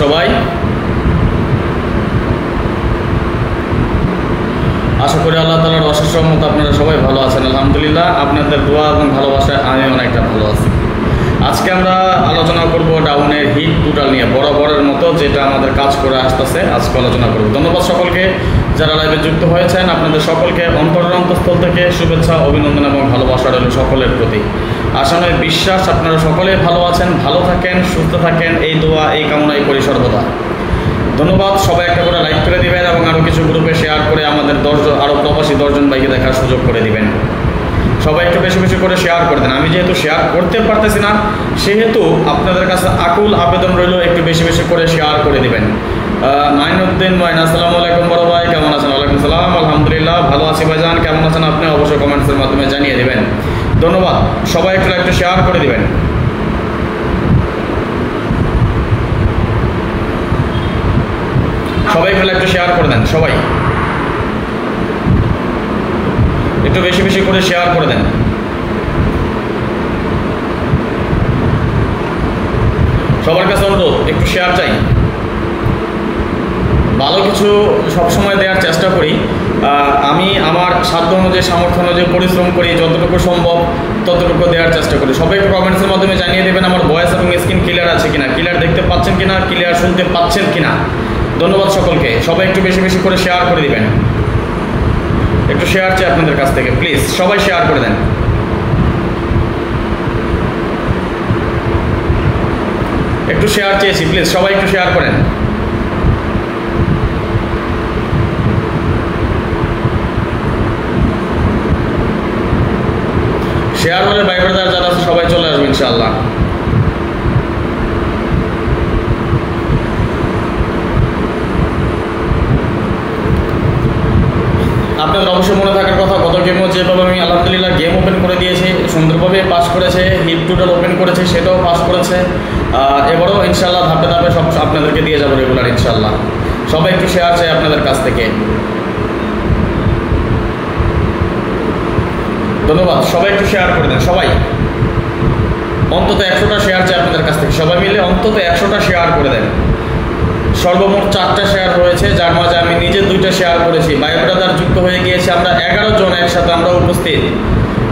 সবাই? আশা করি আল্লাহ তাআলার অশেষ রহমত আপনারা সবাই ভালো আছেন। আলহামদুলিল্লাহ, আপনাদের দোয়া এবং ভালোবাসায় আমি অনেকটা ভালো আছি। আজকে আমরা আলোচনা করব ডাউনের হিট টোটাল নিয়ে, বরাবরের মতো যেটা আমাদের কাজ করে আসতেছে আজকে আলোচনা করব। ধন্যবাদ সকলকে যারা লাইভে যুক্ত হয়েছেন, আপনাদের সকলকে অন্তরের অন্তঃস্থল থেকে শুভেচ্ছা, অভিনন্দন এবং ভালোবাসা রইল সকলের প্রতি। আশা নয় বিশ্বাস আপনারা সকলেই ভালো আছেন, ভালো থাকেন, সুস্থ থাকেন, এই দোয়া এই কামনাই করি সর্বদা। ধন্যবাদ। সবাই একটা করে লাইক করে দিবেন এবং আরও কিছু গ্রুপে শেয়ার করে আমাদের আরও প্রবাসী 10 জন ভাইকে দেখার সুযোগ করে দিবেন। সবাই একটু বেশি বেশি করে শেয়ার করে দেন। আমি যেহেতু শেয়ার করতে পারতেছি না, সেহেতু আপনাদের কাছে আকুল আবেদন রইল একটু বেশি বেশি করে শেয়ার করে দিবেন। মাইনুদ্দিন ভাই, আসসালামু আলাইকুম বড় ভাই, কেমন আছেন? ওয়ালাইকুম সালাম, আলহামদুলিল্লাহ ভালো আছি ভাইজান, কেমন আছেন আপনি? অবশ্যই কমেন্টসের মাধ্যমে জানিয়ে দিবেন। ধন্যবাদ। সবাই একটু শেয়ার করে দিবেন। সবাই একটু শেয়ার করে দেন। সবাই একটু বেশি বেশি করে শেয়ার করে দেন। সবার কাছে অনুরোধ, একটু শেয়ার চাই। ভালো কিছু সবসময় দেওয়ার চেষ্টা করি। আমি আমার সাধ্য অনুযায়ী, সামর্থ্য অনুযায়ী পরিশ্রম করি, যতটুকু সম্ভব ততটুকু দেওয়ার চেষ্টা করি। সবাই একটু কমেন্টসের মাধ্যমে জানিয়ে দেবেন আমার ভয়েস এবং স্ক্রিন ক্লিয়ার আছে কিনা, ক্লিয়ার দেখতে পাচ্ছেন কিনা, ক্লিয়ার শুনতে পাচ্ছেন কিনা। ধন্যবাদ সকলকে। সবাই একটু বেশি বেশি করে শেয়ার করে দিবেন। একটু শেয়ার চাই আপনাদের কাছ থেকে, প্লিজ সবাই শেয়ার করে দেন। একটু শেয়ার চেয়েছি, প্লিজ সবাই একটু শেয়ার করেন। শেয়ার হলে ভাই ব্রাদার যারা আছে সবাই চলে আসবে ইনশাআল্লাহ। আপনাদের অবশ্যই মনে থাকার কথা, গত গেমও যেভাবে আমি আলহামদুলিল্লাহ গেম ওপেন করে দিয়েছি, সুন্দরভাবে পাস করেছে, হিট টোটাল ওপেন করেছে সেটাও পাস করেছে। এবারও ইনশাআল্লাহ ধাপে ধাপে সব আপনাদেরকে দিয়ে যাবো রেগুলার ইনশাআল্লাহ। সবাই একটু শেয়ার চাই আপনাদের কাছ থেকে। ধন্যবাদ। সবাই একটু শেয়ার করে দেন। সবাই অন্তত 100টা শেয়ার চাই আপনাদের কাছ থেকে। সবাই মিলে অন্তত 100টা শেয়ার করে দেন। সর্বমোট 4টা শেয়ার হয়েছে, যার মাঝে আমি নিজে 2টা শেয়ার করেছি। ভাই ব্রাদার যুক্ত হয়ে গিয়েছে, আমরা 11 জন একসাথে আমরা উপস্থিত।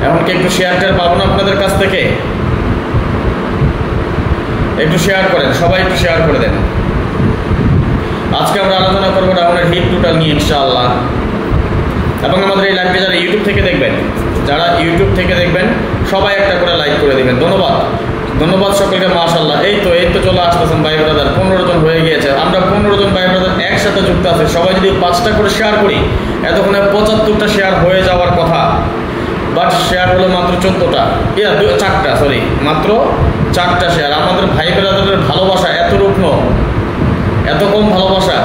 এমনকি একটু শেয়ারটার পাবো না আপনাদের কাছ থেকে? একটু শেয়ার করেন, সবাই একটু শেয়ার করে দেন। আজকে আমরা আলোচনা করবো ডাউনের হিট টোটাল নিয়ে ইনশাআল্লাহ। এবং আমাদের এই লাইভে যারা ইউটিউব থেকে দেখবেন, সবাই একটা করে লাইক করে দিবেন। ধন্যবাদ। ধন্যবাদ সকলকে। মাশাআল্লাহ, এই তো চলে আসতেছেন ভাই ব্রাদার। 15 জন হয়ে গিয়েছে। আমরা 15 জন ভাই ব্রাদার একসাথে যুক্ত আছে। সবাই যদি 5টা করে শেয়ার করি, এতক্ষণে 75টা শেয়ার হয়ে যাওয়ার কথা, বাট শেয়ার হলো মাত্র 14টা, 4টা, সরি, মাত্র 4টা শেয়ার। আমাদের ভাই ব্রাদারের ভালোবাসা এত রুগ্ন, এত কম ভালোবাসা।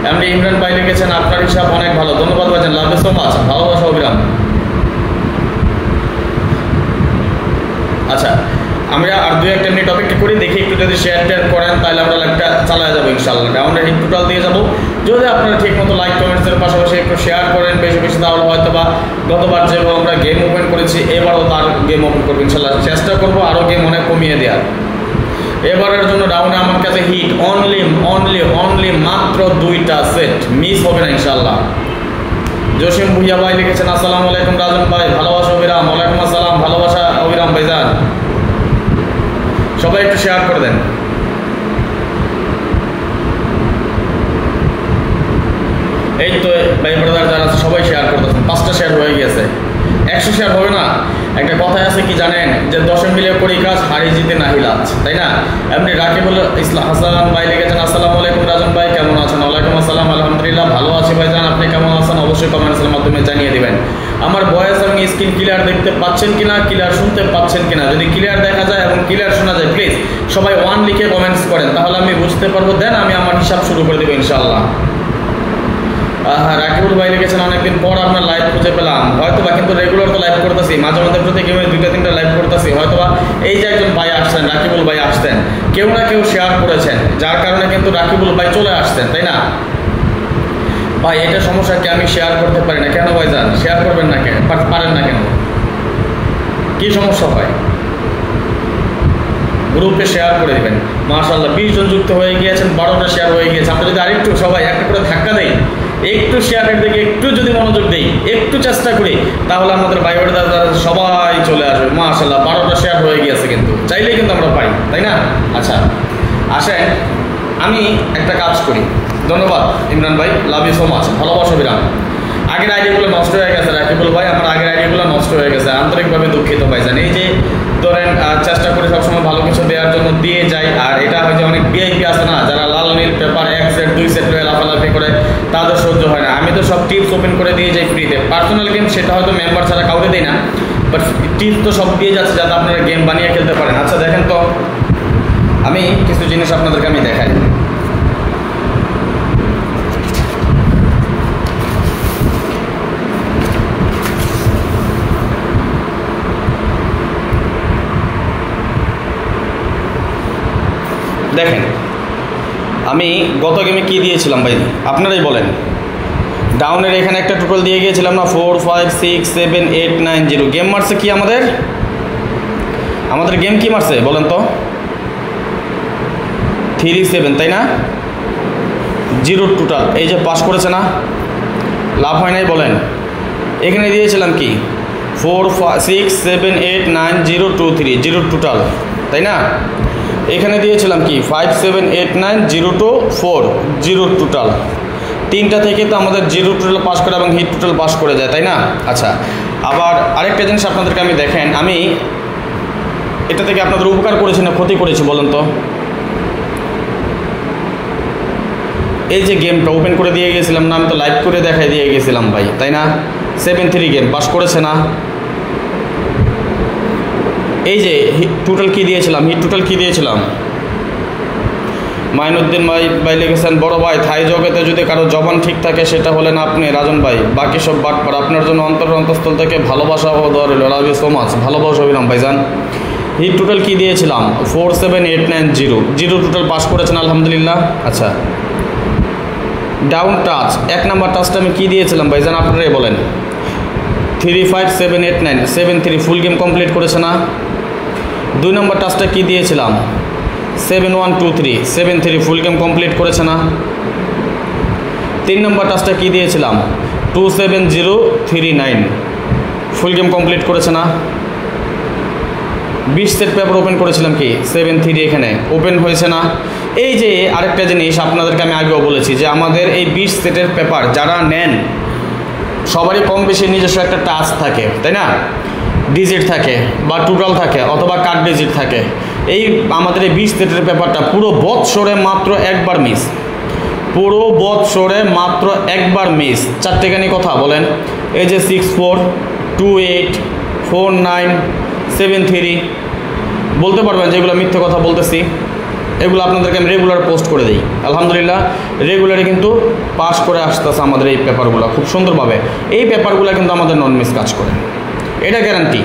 এমনি ইমরান ভাই লিখেছেন আপনার হিসাব অনেক ভালো। ধন্যবাদ ভাইজান, লাভ ইউ সো মাচ, ভালোবাসা অবিরাম। আচ্ছা, আমরা আর 2-1টা মিনিট অপেক্ষা করি, দেখি একটু যদি শেয়ার করেন তাহলে আমরা লাইভটা চালায় যাবো ইনশাআল্লাহ। ডাউনের হিট টোটাল দিয়ে যাবো। যদি আপনারা ঠিক মতো লাইক কমেন্টসের পাশাপাশি একটু শেয়ার করেন বেশি বেশি, তাহলে হয়তো বা গতবার যেভাবে আমরা গেম ওপেন করেছি এবারও তার গেম ওপেন করবো ইনশাআল্লাহ। চেষ্টা করবো আরও গেম অনেক কমিয়ে দেওয়ার। এবারের জন্য ডাউনে আমার কাছে হিট অনলি মাত্র 2টা সেট, মিস হবে না ইনশাআল্লাহ। জসিম ভুইয়া ভাই লিখেছেন আসসালামু আলাইকুম রাজন ভাই, ভালোবাসা অবিরাম। ওয়ালাইকুম আসসালাম, ভালোবাসা অবিরাম ভাইজান। সবাই একটু শেয়ার করে দেন। এই তো ভাই ব্রাদার যারা আছে সবাই শেয়ার করতেছেন। 5টা শেয়ার হয়ে গিয়েছে। 100 শেয়ার হবে না? একটা কথায় আছে কি জানেন, যে 10 মিলে করি কাজ, হারি জিতে নাহি লাজ, তাই না? এমনি রাকিবুল ইসলাম হাসান ভাই লিখেছেন আসসালামু আলাইকুম রাজন ভাই, কেমন আছেন? ওয়ালাইকুম আসসালাম, আলহামদুলিল্লাহ ভালো আছি ভাইজান, আপনি কেমন আছেন? অবশ্যই কমেন্টসের মাধ্যমে জানিয়ে দিবেন। আমার ভয়েস এবং স্ক্রিন ক্লিয়ার দেখতে পাচ্ছেন কিনা, ক্লিয়ার শুনতে পাচ্ছেন কিনা? যদি ক্লিয়ার দেখা যায় এবং ক্লিয়ার শোনা যায়, প্লিজ সবাই 1 লিখে কমেন্টস করেন, তাহলে আমি বুঝতে পারবো, দেন আমি আমার হিসাব শুরু করে দেবো ইনশাআল্লাহ। হ্যাঁ, রাকিবুল ভাই লিখেছেন অনেকদিন পর আপনার লাইভ খুঁজে পেলাম। হয়তো বা, কিন্তু রেগুলার তো লাইভ করতেছি, মাঝে মাঝে প্রতি গেমে 2-3টা লাইভ করতেছি। হয়তো বা এই যে একজন ভাই আসছেন, রাকিবুল ভাই আসতেন, কেউ না কেউ শেয়ার করেছেন, যার কারণে কিন্তু রাকিবুল ভাই চলে আসছেন, তাই না ভাই? এটা সমস্যা কি আমি শেয়ার করতে পারি না কেন ভাইজান? শেয়ার করবেন না কেন, পারেন না কেন? কি সমস্যা হয়? গ্রুপে শেয়ার করে দেবেন। মাশাআল্লাহ 20 জন যুক্ত হয়ে গিয়েছেন, 12টা শেয়ার হয়ে গিয়েছে। আমরা যদি আরেকটু সবাই একটা করে ধাক্কা দেই, একটু শেয়ারের দিকে একটু যদি মনোযোগ দেই, একটু চেষ্টা করি, তাহলে আমাদের ভাই দাদা সবাই চলে আসবে। মাশাআল্লাহ 12টা শেয়ার হয়ে গিয়েছে, কিন্তু চাইলেই কিন্তু আমরা পাই, তাই না? আচ্ছা আসেন আমি একটা কাজ করি। ধন্যবাদ ইমরান ভাই, লাভ ইউ সো মাচ, ভালোবাসা বিরাম। আগের আইডিয়াগুলো নষ্ট হয়ে গেছে রাকিবুল ভাই, আমার আগের আইডিয়াগুলো নষ্ট হয়ে গেছে, আন্তরিকভাবে দুঃখিত ভাইজান। এই যে ধরেন চেষ্টা করি সবসময় ভালো কিছু দেওয়ার জন্য, দিয়ে যাই। আর এটা হয়তো অনেক ভিআইপি আছে না, যারা লাল নীল পেপার 1 সেট 2 সেট হয়ে লাফালাফি করে, তাদের সহ্য হয় না। আমি তো সব টিপস ওপেন করে দিয়ে যাই ফ্রিতে। পার্সোনাল গেম সেটা হয়তো মেম্বার ছাড়া কাউকে দিই না, বাট টিপস তো সব দিয়ে যাচ্ছে যাতে আপনারা গেম বানিয়ে খেলতে পারেন। আচ্ছা দেখেন তো, আমি কিছু জিনিস আপনাদেরকে আমি দেখাই। দেখেন আমি গত গেমে কি দিয়েছিলাম ভাই, আপনারাই বলেন। ডাউনের এখানে একটা টোটাল দিয়ে গিয়েছিলাম না, 4 5 6 7 8 9 0। গেম মারছে কি আমাদের গেম কি মারছে বলেন তো? 3 7, তাই না? 0 টোটাল। এই যে পাস করেছে না, লাভ হয় নাই বলেন। এখানে দিয়েছিলাম কি 4 6 7 8 9 0 2 3, 0 টোটাল, তাই না? এখানে দিয়েছিলাম কি 5 7 8 9 0 2 4, 0 টোটাল। তিনটা থেকে তো আমাদের 0 টোটাল পাস করে এবং হিট টোটাল পাস করে যায়, তাই না? আচ্ছা আবার আরেকটা জিনিস আপনাদেরকে আমি দেখেন, আমি এটা থেকে আপনাদের উপকার করেছি না ক্ষতি করেছি বলেন তো? এই যে গেমটা ওপেন করে দিয়ে গেছিলাম না, আমি তো লাইভ করে দেখাই দিয়ে গেছিলাম ভাই, তাই না? 7-3 গেম পাস করেছে না? এই যে টোটাল কি দিয়েছিলাম, হিট টোটাল কি দিয়েছিলাম? মাইনুদ্দিন ভাই লিখেছেন, বড় ভাই থাই জগতে যদি কারো জবান ঠিক থাকে সেটা হলেন আপনি রাজন ভাই, বাকি সব বাটপার। আপনার জন্য অন্তঃস্থল থেকে ভালোবাসা ও দোয়া রইল, লাভ ইউ সো মাচ, ভালোবাসা অভিরাম ভাইজান। হিট টোটাল কি দিয়েছিলাম 4 7 8 9 0, 0 টোটাল পাস করেছেন আলহামদুলিল্লাহ। আচ্ছা ডাউন টাচ 1 নাম্বার টাচটা আমি কি দিয়েছিলাম ভাইজান আপনারাই বলেন? 3 5 7 8 9 7 3, ফুল গেম কমপ্লিট করেছে না? 2 নম্বর টাচটা কি দিয়েছিলাম 7 1 2 3, 7 3, ফুল গেম কমপ্লিট করেছে না? 3 নম্বর টাচটা কি দিয়েছিলাম 2 7 0 3 9, ফুল গেম কমপ্লিট করেছে না? 20 সেট পেপার ওপেন করেছিলাম কি 7 3, এখানে ওপেন হয়েছে না? এই যে আরেকটা জিনিস আপনাদেরকে আমি আগেও বলেছি যে আমাদের এই 20 সেটের পেপার যারা নেন সবারই কম বেশি নিজস্ব একটা টাচ থাকে, তাই না? ডিজিট থাকে বা টোটাল থাকে অথবা কাট ডিজিট থাকে। এই আমাদের এই 20 সেটের পেপারটা পুরো বৎসরে মাত্র একবার মিস, পুরো বৎসরে মাত্র একবার মিস। চারটেখানি কথা বলেন, এই যে 6 4 2 8 4 9 7 3 বলতে পারবেন যেগুলো মিথ্যে কথা বলতেছি, এগুলো আপনাদেরকে আমি রেগুলার পোস্ট করে দিই। আলহামদুলিল্লাহ রেগুলারই কিন্তু পাস করে আসতেছে আমাদের এই পেপারগুলো খুব সুন্দরভাবে। এই পেপারগুলো কিন্তু আমাদের নন মিস কাজ করে, এটা গ্যারান্টি।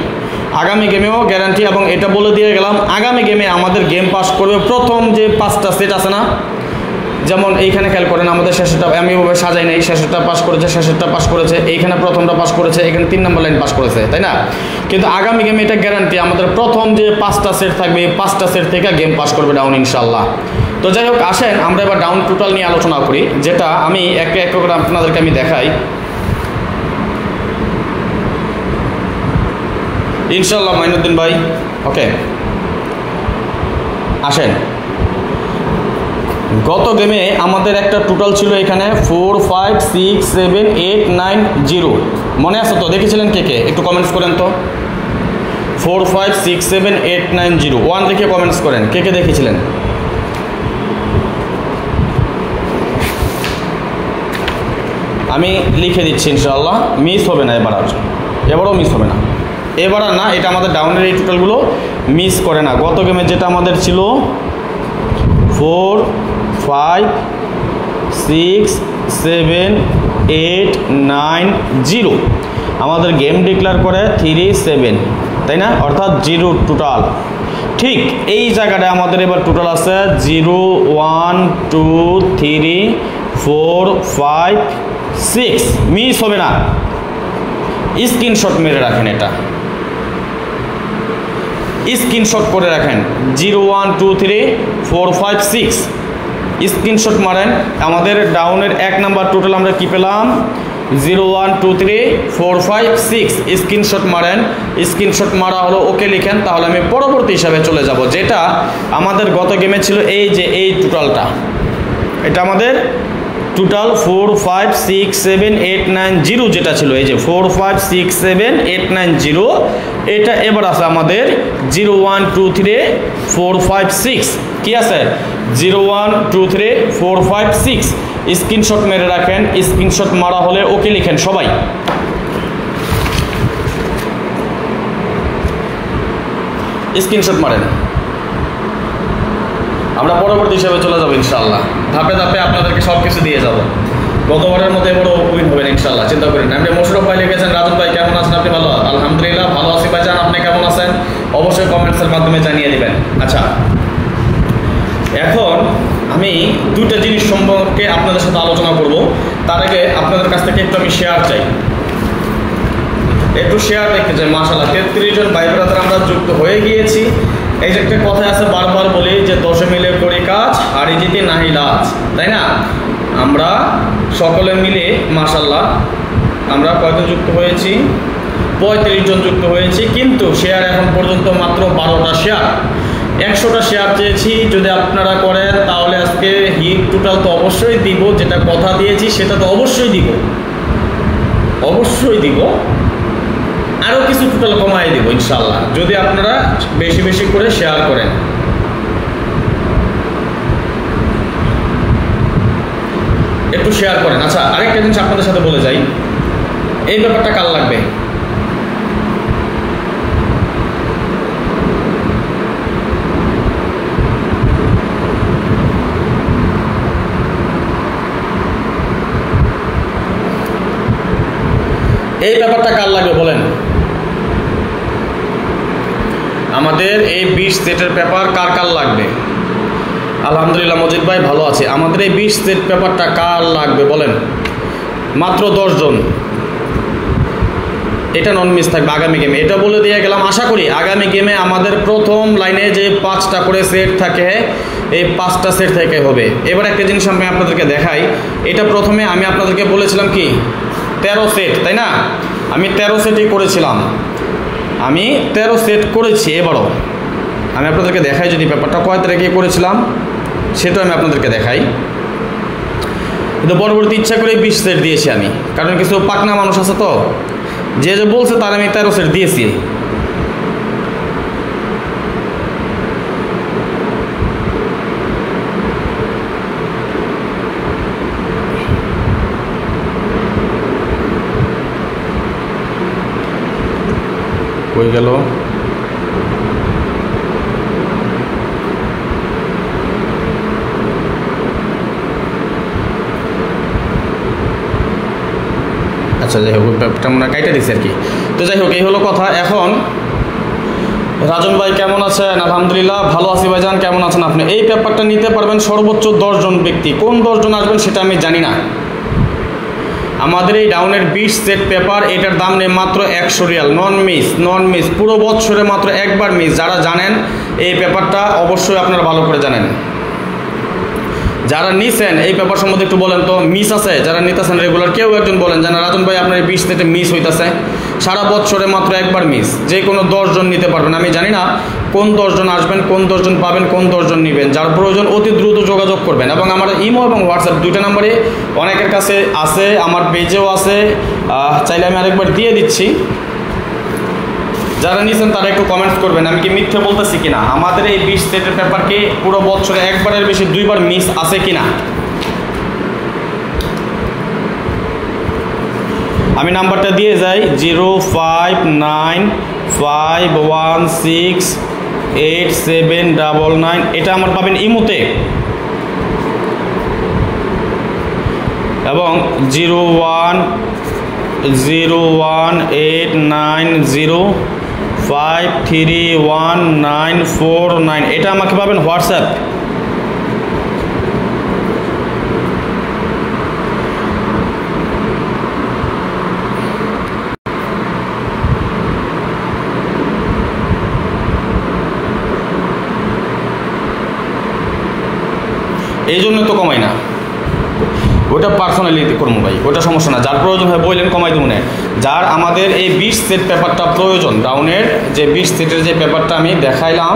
আগামী গেমেও গ্যারান্টি, এবং এটা বলে দিয়ে গেলাম আগামী গেমে আমাদের গেম পাস করবে প্রথম যে 5টা সেট আছে না, যেমন এইখানে খেয়াল করেন আমাদের শেষেরটা আমি ওভাবে সাজাই নাই, শেষেরটা পাস করেছে, শেষেরটা পাস করেছে, এইখানে প্রথমটা পাস করেছে, এখানে 3 নম্বর লাইন পাস করেছে, তাই না? কিন্তু আগামী গেমে এটা গ্যারান্টি আমাদের প্রথম যে 5টা সেট থাকবে এই 5টা সেট থেকে গেম পাস করবে ডাউন ইনশাল্লাহ। তো যাই হোক আসেন আমরা এবার ডাউন টোটাল নিয়ে আলোচনা করি, যেটা আমি একে এক করে আপনাদেরকে আমি দেখাই ইনশাল্লাহ। মাইনুদ্দিন ভাই ওকে আসেন। গত গেমে আমাদের একটা টোটাল ছিল এখানে 4 5 6 7 8 9 0, মনে আছে তো? দেখেছিলেন কে কে একটু কমেন্টস করেন তো। 4 5 6 7 8 9 0, 1 দেখে কমেন্টস করেন কে কে দেখেছিলেন। আমি লিখে দিচ্ছি ইনশাআল্লাহ, মিস হবে না এবারও মিস হবে না, এবার আর না। এটা আমাদের ডাউনের এই টোটালগুলো মিস করে না। গত গেমে যেটা আমাদের ছিল 4 5 6 7 8 9 0, আমাদের গেম ডিক্লেয়ার করে 3 7, তাই না? অর্থাৎ 0 টোটাল। ঠিক এই জায়গাটায় আমাদের এবার টোটাল আছে 0 1 2 3 4 5 6, মিস হবে না, স্ক্রিনশট মেরে রাখেন এটা। স্ক্রিনশট করে রাখেন 0123456 স্ক্রিনশট মারেন। আমাদের ডাউনের 1 নাম্বার টোটাল আমরা কি পেলাম 0123456 স্ক্রিনশট মারেন। স্ক্রিনশট মারা হলো ওকে লিখেন, তাহলে আমি পরবর্তী হিসাবে চলে যাব, যেটা আমাদের গত গেমে ছিল এই যে এই টোটালটা, এটা আমাদের টোটাল 456789 যেটা ছিল, এই যে 456789 এটা এবার আছে আমাদের 0123456 কি আছে 0123456 স্ক্রিনশট মেরে রাখেন। স্ক্রিনশট মারা হলে ওকে লিখেন সবাই। স্ক্রিনশট মারেন, আমরা পরবর্তী হিসাবে চলে যাবো ইনশাআল্লাহ। ধাপে ধাপে আপনাদেরকে সব কিছু দিয়ে যাবো। গতবারের মতো এবারও উইন হবেন ইনশাআল্লাহ, চিন্তা করেন। আপনি মোশাররফ ভাই লিখেছেন, রাজু ভাই কেমন আছেন আপনি? ভালো, আলহামদুলিল্লাহ ভালো আছি ভাইজান, আপনি কেমন আছেন অবশ্যই কমেন্টসের মাধ্যমে জানিয়ে দিবেন। আচ্ছা, এখন আমি দুটো জিনিস সম্পর্কে আপনাদের সাথে আলোচনা করব। তার আগে আপনাদের কাছ থেকে একটু আমি শেয়ার চাই, একটু শেয়ার দেখতে চাই। মাশাআল্লাহ 33 জন ভাই ব্রাদার আমরা যুক্ত হয়ে গিয়েছি। এই যে একটা কথা আছে, বারবার বলি যে 10 মিলে করি কাজ, হারি জিতে নাহি লাজ, তাই না? আমরা সকলে মিলে মাশাআল্লাহ আমরা কয়জন যুক্ত হয়েছি? 35 জন যুক্ত হয়েছি, কিন্তু শেয়ার এখন পর্যন্ত মাত্র 12টা শেয়ার। 100টা শেয়ার চেয়েছি, যদি আপনারা করেন তাহলে আজকে হিট টোটাল তো অবশ্যই দিব, যেটা কথা দিয়েছি সেটা তো অবশ্যই দিব, অবশ্যই দিব। আরও কিছু টোটাল কমাই দিব ইনশাআল্লাহ, যদি আপনারা বেশি বেশি করে শেয়ার করেন। একটু শেয়ার করেন। আচ্ছা, আরেকটা জিনিস আপনাদের সাথে বলে যাই, এই ব্যাপারটা কাল লাগবে। এই ব্যাপারটা কার লাগবে বলেন? আমাদের এই 20 সেটের পেপার কার কার লাগবে? আলহামদুলিল্লাহ মজিদ ভাই ভালো আছে। আমাদের এই 20 সেট পেপারটা কার লাগবে বলেন? মাত্র 10 জন। এটা নন মিস থাকবে আগামী গেমে, এটা বলে দিয়ে গেলাম। আশা করি আগামী গেমে আমাদের প্রথম লাইনে যে 5টা করে সেট থাকে, এই 5টা সেট থেকে হবে। এবার একটা জিনিস আমি আপনাদেরকে দেখাই। এটা প্রথমে আমি আপনাদেরকে বলেছিলাম কি 13 সেট, তাই না? আমি 13 সেটই করেছিলাম, আমি 13 সেট করেছি। এবারও আমি আপনাদেরকে দেখাই, যদি ব্যাপারটা কয় তারিখে করেছিলাম সেটাও আমি আপনাদেরকে দেখাই। কিন্তু পরবর্তী ইচ্ছা করে 20 সেট দিয়েছি আমি, কারণ কিছু পাকনা মানুষ আছে তো, যে যে বলছে তার আমি 13 সেট দিয়েছি। হয়ে গেল। আচ্ছা, যাই হোক ব্যাপারটা আমরা কাইটা দিচ্ছি আর কি। তো যাই হোক, এই হলো কথা। এখন রাজন ভাই কেমন আছেন? আলহামদুলিল্লাহ ভালো আছি ভাইজান, কেমন আছেন আপনি? এই পেপারটা নিতে পারবেন সর্বোচ্চ 10 জন ব্যক্তি। কোন 10 জন আসবেন সেটা আমি জানি না। আমাদের এই ডাউনের 20 সেট পেপার, এটার দাম নেই মাত্র 100 রিয়াল, নন মিস, নন মিস, পুরো বছরে মাত্র একবার মিস। যারা জানেন এই পেপারটা অবশ্যই আপনারা ভালো করে জানেন। যারা নিছেন এই পেপার সম্বন্ধে একটু বলেন তো, মিস আছে যারা নিতেছেন রেগুলার, কেউ একজন বলেন যেন রাজন ভাই আপনার এই 20 সেটে মিস হইতেছে। সারা বছরে মাত্র একবার মিস, যে কোনো 10 জন নিতে পারবেন। আমি জানি না কোন 10 জন আসবেন, কোন 10 জন পাবেন, কোন 10 জন নেবেন। যার প্রয়োজন অতি দ্রুত যোগাযোগ করবেন। এবং আমার ইমো এবং হোয়াটসঅ্যাপ দুইটা নাম্বারে অনেকের কাছে আছে, আমার পেজেও আছে, চাইলে আমি আরেকবার দিয়ে দিচ্ছি। যারা নিয়েছেন তারা একটু কমেন্টস করবেন আমি কি মিথ্যে বলতেছি কিনা। আমাদের এই 20 সেটের পেপারকে পুরো বছরে একবারের বেশি 2বার মিস আছে কিনা। আমি নাম্বারটা দিয়ে যাই 0595168799। এটা আমার পাবেন ইমোতে, এবং 0101890531949 এটা আমাকে পাবেন হোয়াটসঅ্যাপ। কমাই না, ওটা পার্সোনালি করবো ভাই, ওটা সমস্যা না। যার প্রয়োজন হয় বললেন কমাই দেবো না। যার আমাদের এই 20 সেট পেপারটা প্রয়োজন, ডাউনের যে 20 সেটের যে পেপারটা আমি দেখাইলাম,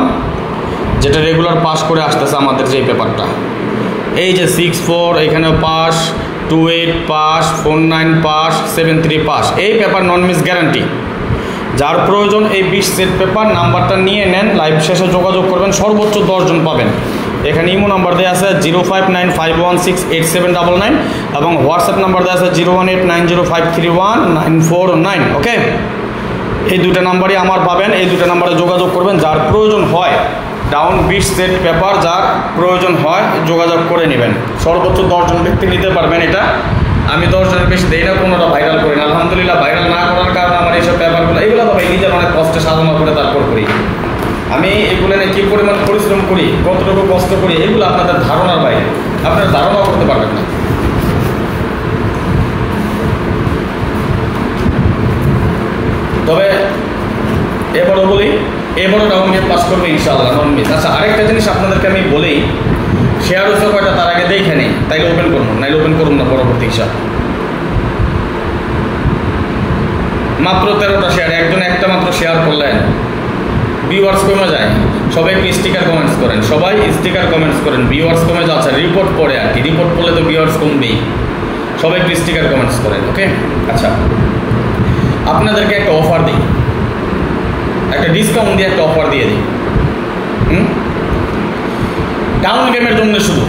যেটা রেগুলার পাস করে আসতেছে আমাদের যে পেপারটা, এই যে 6-4 এখানে পাস, 2-8 পাস, 4-9 পাস, 7-3 পাস, এই পেপার নন মিস গ্যারান্টি। যার প্রয়োজন এই 20 সেট পেপার, নাম্বারটা নিয়ে নেন, লাইভ শেষে যোগাযোগ করবেন, সর্বোচ্চ 10 জন পাবেন। এখানে ইমো নাম্বার দেওয়া আছে 0595168799 এবং হোয়াটসঅ্যাপ নাম্বার দেওয়া আছে 01890531949। ওকে, এই দুটো নাম্বারই আমার পাবেন, এই দুটো নাম্বারে যোগাযোগ করবেন। যার প্রয়োজন হয় ডাউন 20 সেট পেপার, যার প্রয়োজন হয় যোগাযোগ করে নেবেন। সর্বোচ্চ 10 জন ব্যক্তি নিতে পারবেন। এটা আমি 10 জনের বেশি দেই না, কোনোটা ভাইরাল করি না। আলহামদুলিল্লাহ ভাইরাল না করার কারণে আমার এইসব পেপারগুলো, এইগুলো তো ভাই নিজের অনেক কষ্টে সাধনা করে তারপর করি। আমি এগুলো নিয়ে কী পরিমাণ পরিশ্রম করি, কতটুকু কষ্ট করি, এগুলো আপনাদের ধারণার বাইরে, আপনারা ধারণাও করতে পারবেন না। তবে এবারও বলি, এবারও ডাউন মিস পাস করবে ইনশাআল্লাহ, নন মিস। আচ্ছা, আরেকটা জিনিস আপনাদেরকে আমি বলি, শেয়ার হচ্ছে কয়টা তার আগে দেখে নেই, তাইলে ওপেন করুন, নাইলে ওপেন করুন না পরবর্তী হিসাব। মাত্র 13টা শেয়ার, একজন একটা মাত্র শেয়ার করলেন, ভিউয়ার্স কমে যায়। সবাই একটু স্টিকার কমেন্টস করেন, সবাই স্টিকার কমেন্টস করেন, ভিউয়ার্স কমে যাচ্ছে। রিপোর্ট পড়ে আর কি, রিপোর্ট পড়লে তো ভিউয়ার্স কমবেই। সবাই একটু স্টিকার কমেন্টস করেন। ওকে, আচ্ছা, আপনাদেরকে একটা অফার দিই, একটা ডিসকাউন্ট দিয়ে একটা অফার দিয়ে দিই। ডাউন গেমের জন্য শুধু,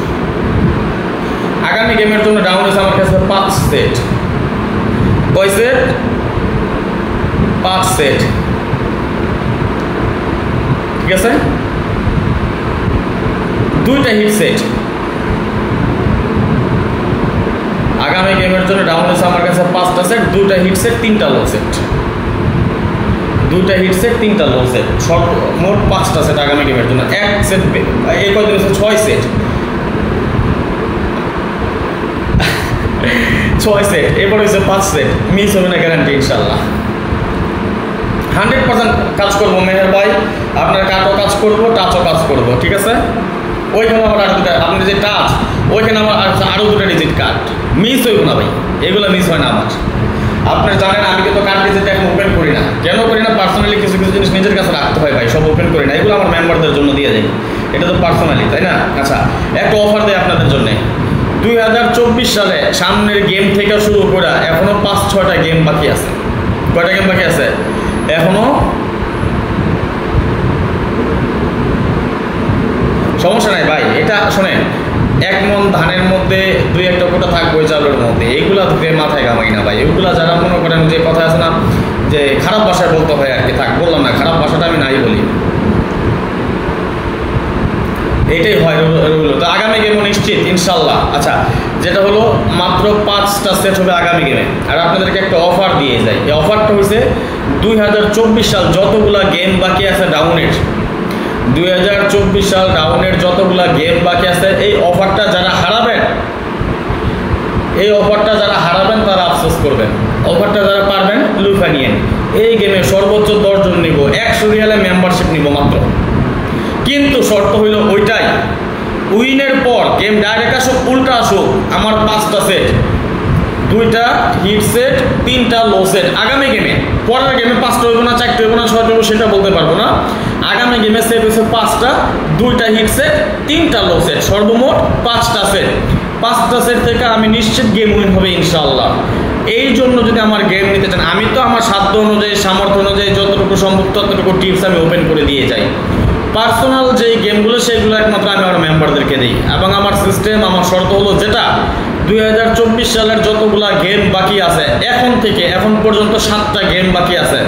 আগামী গেমের জন্য ডাউন আছে আমার কাছে 5 সেট। কয় সেট? 5 সেট। ঠিক আছে, 2টা হিট সেট আগামী গেমের জন্য ডাউন আছে আমার কাছে 5টা সেট, 2টা হিট সেট, 3টা লো সেট। 2টা হিট সেট, 3টা লো সেট, মোট 5টা সেট আগামী গেমের জন্য। এক সেট এই কদিন হচ্ছে 6 সেট, 6 সেট, এবার হচ্ছে 5 সেট। মিস হবে না গ্যারান্টি ইনশাল্লাহ। 100% কাজ করবো মেহের ভাই, আপনার কাটও কাজ করবো, টাচও কাজ করবো। ঠিক আছে, ওইখানে আমার আরো দুটা, আপনার যে টাচ ওইখানে আমার আরো 2টা ডিজিট কাট, মিস হইব না ভাই, এগুলো মিস হয় না আমার। আপনি জানেন আমি কিন্তু কার্ড ডিজিট এখন ওপেন করি না। কেন করি না? পার্সোনালি কিছু কিছু জিনিস নিজের কাছে রাখতে হয় ভাই, সব ওপেন করি না, এগুলো আমার মেম্বারদের জন্য দিয়ে যাই, এটা তো পার্সোনালি, তাই না? আচ্ছা, একটা অফার দেয় আপনাদের জন্য। 2024 সালে সামনের গেম থেকে শুরু করে এখনো 5-6টা গেম বাকি আছে। কয়টা গেম বাকি আছে এখনো? সমস্যা নাই ভাই, এটা শোনেন, 1 মন ধানের মধ্যে 2-1টা কোটা থাকবে ওই চাউলের মধ্যে, এইগুলা ধরে মাথায় ঘামাই না ভাই। এগুলা যারা মনে করেন যে কথা আছে না, যে খারাপ ভাষায় বলতে হয় আর কি, থাক বললাম না, খারাপ ভাষাটা আমি নাই বলি, এইটাই হয়। তো আগামী গেমও নিশ্চিত ইনশাল্লাহ। আচ্ছা, যেটা হলো মাত্র 5টা সেট হবে আগামী গেমে। আর আপনাদেরকে একটা অফার দিয়ে যায়, এই অফারটা হয়েছে 2024 সাল যতগুলা গেম বাকি আছে ডাউনের, 2024 সাল ডাউনের যতগুলা গেম বাকি আছে, এই অফারটা যারা হারাবেন, এই অফারটা যারা হারাবেন তারা আফসোস করবেন। অফারটা যারা পারবেন লুফা নিয়েন। এই গেমে সর্বোচ্চ 10 জন নিব, 100 রিয়ালে মেম্বারশিপ নিব মাত্র। কিন্তু শর্ত হইল ওইটাই, উইনের পর গেম ডাইরেক্ট আসুক উল্টা আসুক, আমার 5টা সেট, 2টা হিট সেট, 3টা লো সেট আগামী গেমে। পরের গেমে 5টা হইব না, 4টা হইব না, 6টা হইব সেটা বলতে পারবো না। আগামী গেমে সেট হচ্ছে 5টা, 2টা হিট সেট, 3টা লো সেট, সর্বমোট 5টা সেট। 5টা সেট থেকে আমি নিশ্চিত গেম উইন হবে ইনশাআল্লাহ। এই জন্য যদি আমার গেম নিতে চান, আমি তো আমার সাধ্য অনুযায়ী, সামর্থ্য অনুযায়ী যতটুকু সম্ভব ততটুকু টিপস আমি ওপেন করে দিয়ে যাই। পার্সোনাল যেই গেমগুলো সেগুলো একমাত্র আমি আমার মেম্বারদেরকে দিই। এবং আমার সিস্টেম, আমার শর্ত হলো যেটা 2024 সালের যতগুলা গেম বাকি আছে, এখন থেকে এখন পর্যন্ত 7টা গেম বাকি আছে।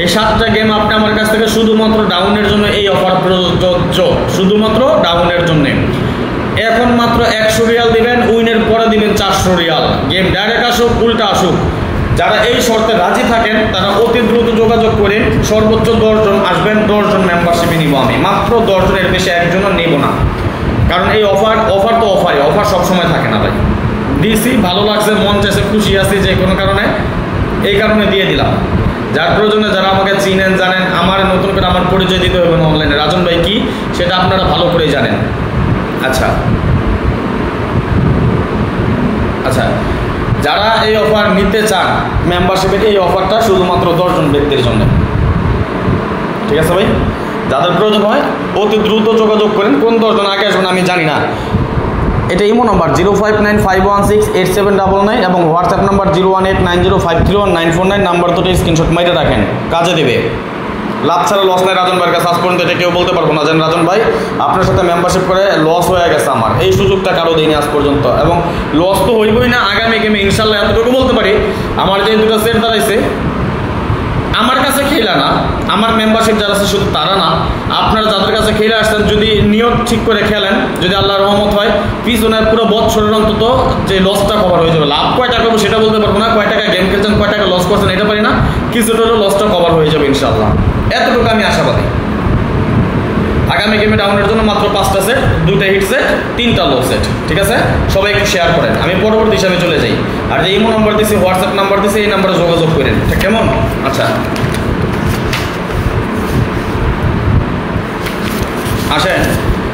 এই 7টা গেম আপনি আমার কাছ থেকে শুধুমাত্র ডাউনের জন্য এই অফার প্রযোজ্য, শুধুমাত্র ডাউনের জন্য। এখন মাত্র 100 রিয়াল দিবেন, উইনের পরে দিবেন 400 রিয়াল। গেম ডাইরেক্ট আসুক উল্টা আসুক, যারা এই শর্তে রাজি থাকেন তারা অতি দ্রুত যোগাযোগ করেন। সর্বোচ্চ 10 জন আসবেন, 10 জন মেম্বারশিপে নিব আমি, মাত্র 10 জনের বেশি একজনও নেব না। কারণ এই অফার তো অফার সবসময় থাকে না ভাই। দিয়েছি, ভালো লাগছে, মন চাইছে, খুশি আছি যে কোনো কারণে, এই কারণে দিয়ে দিলাম। যার প্রয়োজনে যারা আমাকে চিনেন জানেন, আমার নতুন করে আমার পরিচয় দিতে হবে না অনলাইনে, রাজন ভাই কি সেটা আপনারা ভালো করেই জানেন। আচ্ছা, যারা এই অফার নিতে চান মেম্বারশিপের এই অফারটা শুধুমাত্র 10 জন ব্যক্তির জন্য। ঠিক আছে ভাই, যাদের প্রয়োজন হয় অতি দ্রুত যোগাযোগ করেন। কোন 10 জন আগে আসবেন আমি জানি না। এটা ইমো নাম্বার 0595168799 এবং হোয়াটসঅ্যাপ নাম্বার 0189053194 নাম্বার দুটো স্ক্রিনশট মাইরে রাখেন, কাজে দেবে। লাভ ছাড়া লস নাই রাজন ভাইয়ের কাছে আজ পর্যন্ত এটা কেউ বলতে পারবো না যেন রাজন ভাই আপনার সাথে মেম্বারশিপ করে লস হয়ে গেছে আমার, এই সুযোগটা কারো দিইনি আজ পর্যন্ত। এবং লস তো হইবই না, আগামী গেমে ইনশাল্লাহ এতটুকু বলতে পারি, আমার যে দুটো সেট দাঁড়াইছে আমার কাছে খেলা না, আমার মেম্বারশিপ যারা আছে শুধু তারা না, আপনারা যাদের কাছে খেলে আসছেন যদি নিয়ম ঠিক করে খেলেন, যদি আল্লাহর রহমত হয় পিছনে পুরো বছরের অন্তত যে লসটা কভার হয়ে যাবে। লাভ কয় টাকা করবো সেটা বলতে পারবো না, কয় টাকা গেম খেলছেন কয় টাকা লস করছেন এটা পারি না, কিছুটা হলেও লসটা কভার হয়ে যাবে ইনশাল্লাহ, এতটুকু আমি আশাবাদী। আগামী গেমে ডাউনের জন্য মাত্র 5টা সেট, 2টা হিট সেট, 3টা লো সেট। ঠিক আছে, সবাই একটু শেয়ার করেন, আমি পরবর্তী হিসাবে চলে যাই। আর যে ইমো নাম্বার দিছি হোয়াটসঅ্যাপ নাম্বার দিছি এই নাম্বারে যোগাযোগ করেন, ঠিক কেমন? আচ্ছা আসেন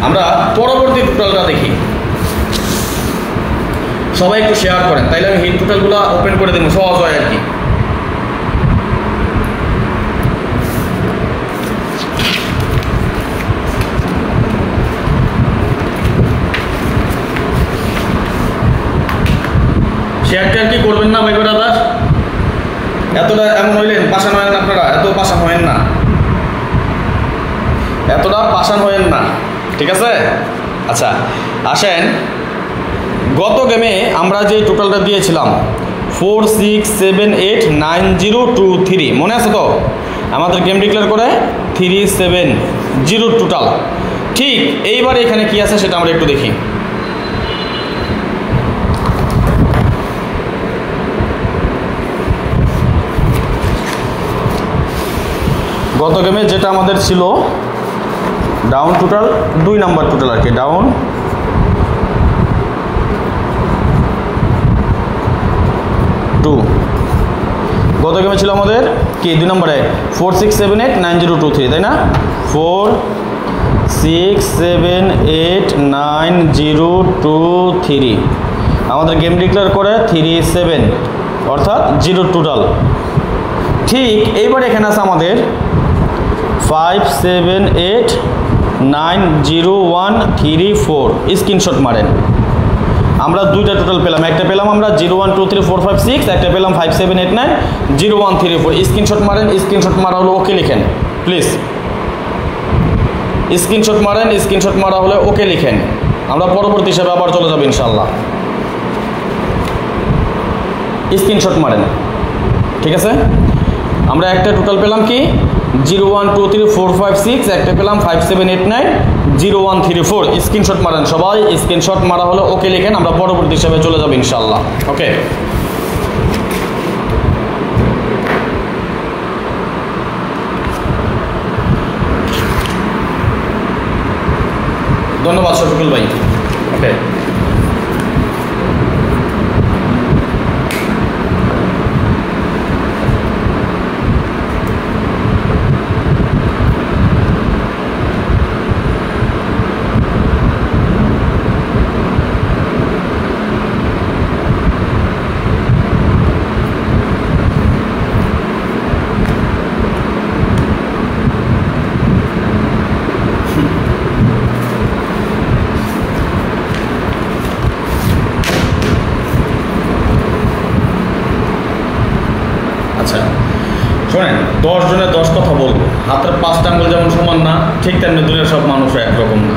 আমরা পরবর্তী টোটালটা দেখি, সবাই একটু শেয়ার করেন তাইলে আমি হিট টোটালগুলো ওপেন করে দেবো, সহজ হয় আর কি। শেয়ারটা কি করবেন না ভাই ব্রাদার? এতটা এমন হইলেন পাশান হয়েন আপনারা, এত পাশান হয়েন না, এতটা পাশান হয়েন না, ঠিক আছে? আচ্ছা আসেন, গত গেমে আমরা যে টোটালটা দিয়েছিলাম 46789023 মনে আছে তো? আমাদের গেম ডিক্লেয়ার করে 370 টোটাল। ঠিক এইবার এখানে কি আছে সেটা আমরা একটু দেখি। গত গেমে যেটা আমাদের ছিল ডাউন টোটাল 2 নাম্বার টোটাল আর কি, ডাউন 2। গত গেমে ছিল আমাদের কি 2 নম্বরে 46789023 তাই না? 46789023 আমাদের গেম ডিক্লেয়ার করে 37 অর্থাৎ 0 টোটাল। ঠিক এইবার এখানে আছে আমাদের 57890134 স্ক্রিনশট মারেন। আমরা 2টা টোটাল পেলাম, একটা পেলাম আমরা 0123456, একটা পেলাম 57890134। স্ক্রিনশট মারেন, স্ক্রিনশট মারা হলো ওকে লিখেন প্লিজ, স্ক্রিনশট মারেন, স্ক্রিনশট মারা হলে ওকে লিখেন। আমরা পরবর্তী হিসাবে আবার চলে যাবো ইনশাল্লাহ। স্ক্রিনশট মারেন, ঠিক আছে? আমরা একটা টোটাল পেলাম কি 0123456, একটা পেলাম 57890134। স্ক্রিনশট মারেন সবাই, স্ক্রিনশট মারা হলো ওকে লিখেন। আমরা পরবর্তী হিসাবে চলে যাবো ইনশাল্লাহ। ওকে, ধন্যবাদ শফিকুল ভাই। ওকে, শোনেন 10 জনে 10 কথা বলবো, হাতের 5টা আঙুল যেমন সমান না ঠিক তেমনি দুনিয়ার সব মানুষ একরকম না।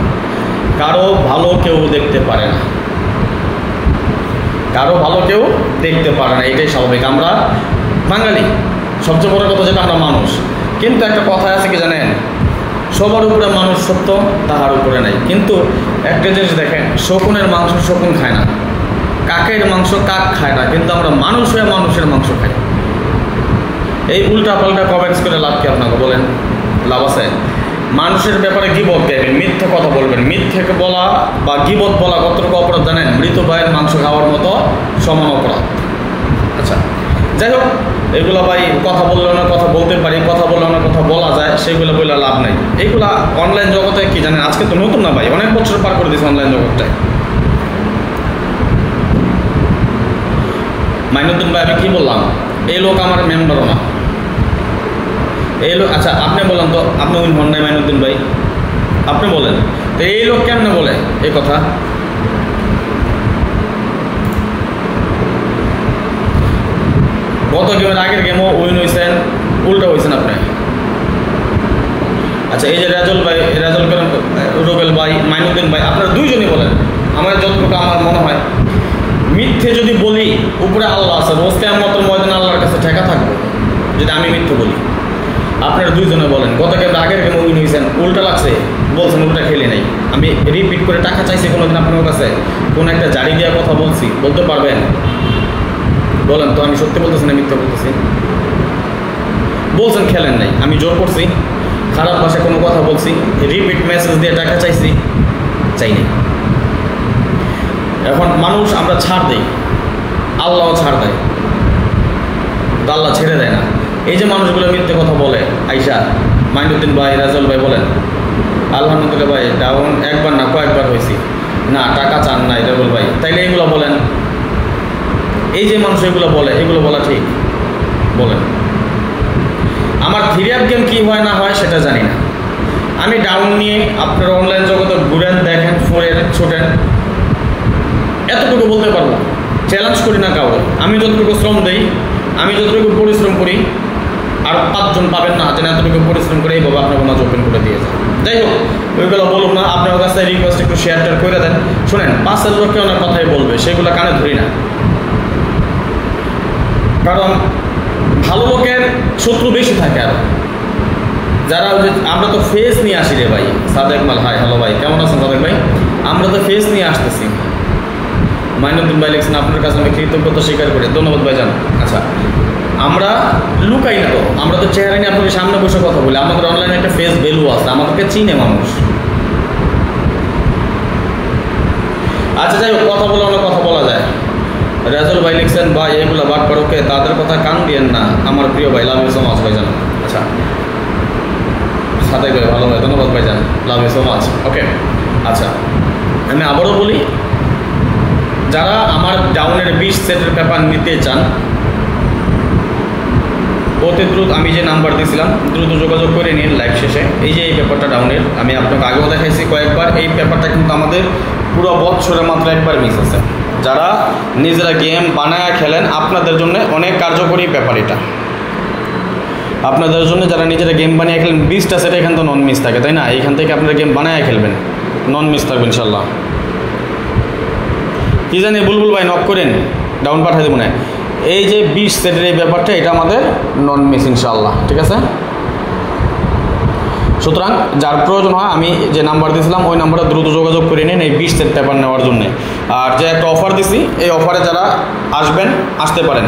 কারো ভালো কেউ দেখতে পারে না, কারো ভালো কেউ দেখতে পারে না, এটাই স্বাভাবিক। আমরা বাঙালি, সবচেয়ে বড় কথা যেটা আমরা মানুষ। কিন্তু একটা কথা আছে কি জানেন, সবার উপরে মানুষ সত্য, তাহার উপরে নাই। কিন্তু একটা জিনিস দেখেন, শকুনের মাংস শকুন খায় না, কাকের মাংস কাক খায় না, কিন্তু আমরা মানুষ হয়ে মানুষের মাংস খাই। এই উল্টা পাল্টা কমেন্টস করে লাভ কি আপনাকে বলেন? লাভ আছে? মানুষের ব্যাপারে গিবত দেবেন, মিথ্যে কথা বলবেন। মিথ্যে বলা বা গিবত বলা কতটুকু অপরাধ জানেন? মৃত ভাইয়ের মাংস খাওয়ার মতো সমান অপরাধ। আচ্ছা যাই হোক, এগুলো ভাই কথা বললেও না কথা বলতে পারি, কথা বললেও না কথা বলা যায়, সেগুলো বলে লাভ নাই। এইগুলা অনলাইন জগতে কি জানেন, আজকে তো নতুন না ভাই, অনেক বছর পার করে দিয়েছে অনলাইন জগৎটায়। মাইনুদ্দিন ভাই আমি কী বললাম, এই লোক আমার মেম্বারও না, এই লোক। আচ্ছা আপনি বলেন তো, আপনি উইন হন নাই মাইনুদ্দিন ভাই, আপনি বলেন তো এই লোক কেমনে বলে এই কথা? গত গেমের আগের গেমও উইন হয়েছেন, উল্টা হয়েছেন আপনি। আচ্ছা এই যে রাজল ভাই, রুবেল ভাই, মাইনুদ্দিন ভাই, আপনারা দুইজনই বলেন। আমার যতটুকু আমার মনে হয়, মিথ্যে যদি বলি উপরে আল্লাহ আছে, রোজ কিয়ামতের ময়দানে আল্লাহর কাছে ঠেকা থাকবো যদি আমি মিথ্যে বলি। আপনারা দুইজনে বলেন, গত গেমের আগের গেমে উইন হয়েছেন, উল্টা লাগছে, বলছেন উল্টা খেলে নেই। আমি রিপিট করে টাকা চাইছি কোনোদিন আপনার কাছে? কোন একটা জারি দেওয়ার কথা বলছি? বলতে পারবেন? বলেন তো, আমি সত্যি বলতেছি না মিথ্যে বলতেছি? বলছেন খেলেন নাই, আমি জোর করছি? খারাপ ভাষায় কোনো কথা বলছি? রিপিট মেসেজ দিয়ে টাকা চাইছি? চাইনি। এখন মানুষ আমরা ছাড় দেই, আল্লাহও ছাড় দেয়, তো আল্লাহ ছেড়ে দেয় না। এই যে মানুষগুলো মিথ্যে কথা বলে, আইসা মাইনুদ্দিন ভাই, রাজল ভাই বলেন, আলহামদুলিল্লাহ ভাই ডাউন একবার না কয়েকবার হয়েছি, না টাকা চান নাই রাজল ভাই, তাইলে এগুলো বলেন। এই যে মানুষ এগুলো বলে, এগুলো বলা ঠিক? বলেন। আমার 3 গেম কী হয় না হয় সেটা জানি না, আমি ডাউন নিয়ে আপনারা অনলাইন জগতে ঘুরেন, দেখেন, ফোরেন, ছোটেন, এতটুকু বলতে পারবো। চ্যালেঞ্জ করি না কাউকে, আমি যতটুকু শ্রম দিই, আমি যতটুকু পরিশ্রম করি, আর 5 জন পাবেন না যেন এতটুকু পরিশ্রম করে এইভাবে আপনার মাঝে ওপেন করে দিয়েছে। যাই হোক, ওইগুলো বলুন না, আপনার কাছে রিকোয়েস্ট একটু শেয়ার করে দেন। শোনেন, 5 লোককে অনেক কথাই বলবে, সেগুলো কানে ধরি না, কারণ ভালো লোকের শত্রু বেশি থাকে। আর যারা আমরা তো ফেস নিয়ে আসি রে ভাই। সাদেক মাল, হাই হ্যালো ভাই, কেমন আছেন সাদেক ভাই? আমরা তো ফেস নিয়ে আসতেছি। মাইনুদ্দিন ভাই লিখছেন, আপনার কাছে আমি কৃতজ্ঞতা স্বীকার করি, ধন্যবাদ ভাই জান। আচ্ছা আমরা লুকাই না তো, আমরা তো চেহারা নিয়ে আপনাদের সামনে বসে কথা বলি, আমাদের অনলাইনে একটা ফেস ভ্যালু আছে, আমাদেরকে চিনে মানুষ। আচ্ছা যাই হোক, কথা বলে অনেক কথা বলা যায়। রাজল ভাই লিখছেন, ভাই এগুলো বাদ করোকে, তাদের কথা কান দিয়েন না, আমার প্রিয় ভাই, লাভ ইউ সো মাচ ভাই জান। আচ্ছা সাদেক ভাই ভালো ভাই, ধন্যবাদ ভাই জান, লাভ ইউ সো মাচ। ওকে আচ্ছা আমি আবারও বলি, যারা আমার ডাউনের 20 সেটের পেপার নিতে চান, অতি দ্রুত আমি যে নাম্বার দিয়েছিলাম দ্রুত যোগাযোগ করে নিন লাইভ শেষে। এই যে এই পেপারটা ডাউনের, আমি আপনাকে আগেও দেখাইছি কয়েকবার, এই পেপারটা কিন্তু আমাদের পুরো বছরে মাত্র একবার মিস আছে। যারা নিজেরা গেম বানায় খেলেন, আপনাদের জন্য অনেক কার্যকরী পেপার এটা। আপনাদের জন্য যারা নিজেরা গেম বানিয়ে খেলেন, 20টা সেট এখান তো নন মিস থাকে, তাই না? এইখান থেকে আপনারা গেম বানায় খেলবেন, নন মিস থাকবেন ইনশাল্লাহ। কি জানি বুলবুল ভাই নক করেন, ডাউন পাঠিয়ে দেবো না। এই যে 20 সেটের এই ব্যাপারটা, এটা আমাদের নন মিস ইনশাল্লাহ, ঠিক আছে? সুতরাং যার প্রয়োজন হয়, আমি যে নাম্বার দিয়েছিলাম ওই নাম্বারে দ্রুত যোগাযোগ করে নিন এই 20 সেট পেপার নেওয়ার জন্যে। আর যে একটা অফার দিছি, এই অফারে যারা আসবেন, আসতে পারেন।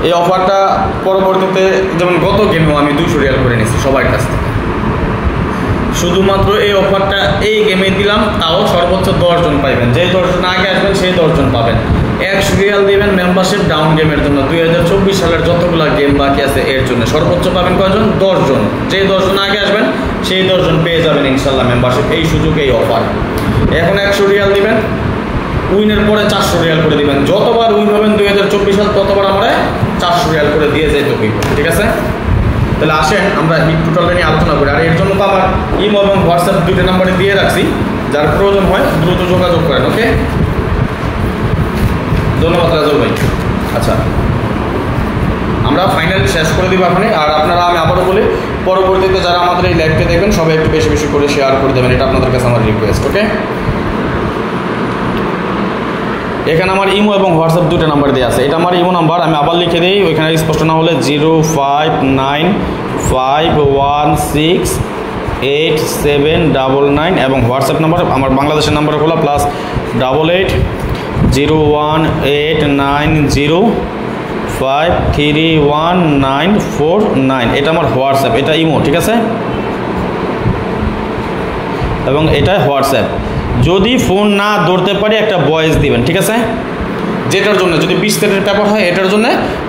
এই অফারটা পরবর্তীতে, যেমন গত গেমেও আমি 200 রিয়াল করে নিয়েছি সবার কাছ থেকে। শুধুমাত্র এই অফারটা এই গেমে দিলাম, তাও সর্বোচ্চ 10 জন পাইবেন। যে 10 জন আগে আসবেন সেই 10 জন পাবেন। 100 রিয়াল দিবেন মেম্বারশিপ ডাউন গেমের জন্য, 2024 সালের যতগুলো গেম বাকি আছে এর জন্য। সর্বোচ্চ পাবেন কয়জন? 10 জন। যে 10 জন আগে আসবেন সেই 10 জন পেয়ে যাবেন ইনশাল্লাহ মেম্বারশিপ। এই সুযোগ, এই অফার। এখন 100 রিয়াল দিবেন, উইনের পরে 400 রিয়াল করে দিবেন। যতবার উইন হবেন 2024 সাল, ততবার আমরা 400 রিয়াল করে দিয়ে যাই তো, ঠিক আছে? তাহলে আসেন আমরা হিট টোটালটা নিয়ে আলোচনা করি। আর এর জন্য তো আমার ইমো এবং হোয়াটসঅ্যাপ 2টা নাম্বারে দিয়ে রাখছি, যার প্রয়োজন হয় দ্রুত যোগাযোগ করেন। ওকে, ধন্যবাদ রাজল ভাই। আচ্ছা আমরা ফাইনাল শেষ করে দিব আপনি। আর আপনারা, আমি আবারও বলি, পরবর্তীতে যারা আমাদের এই লাইভকে দেখবেন সবাই একটু বেশি বেশি করে শেয়ার করে দেবেন, এটা আপনাদের কাছে আমার রিকোয়েস্ট। ওকে, এখানে আমার ইমো এবং হোয়াটসঅ্যাপ 2টা নাম্বার দেওয়া আছে। এটা আমার ইমো নাম্বার, আমি আবার লিখে দিই, ওইখানে স্পষ্ট না হলে 0595168799, এবং হোয়াটসঅ্যাপ নাম্বার আমার বাংলাদেশের নাম্বার হলো +88 01890531949। এটা আমার হোয়াটসঅ্যাপ, এটা ইমো, ঠিক আছে? এবং এটা হোয়াটসঅ্যাপ। যদি ফোন না ধরতে পারি একটা ভয়েস দিবেন, ঠিক আছে? যেটার জন্য, যদি 20 সেটের পেপার হয় এটার জন্য,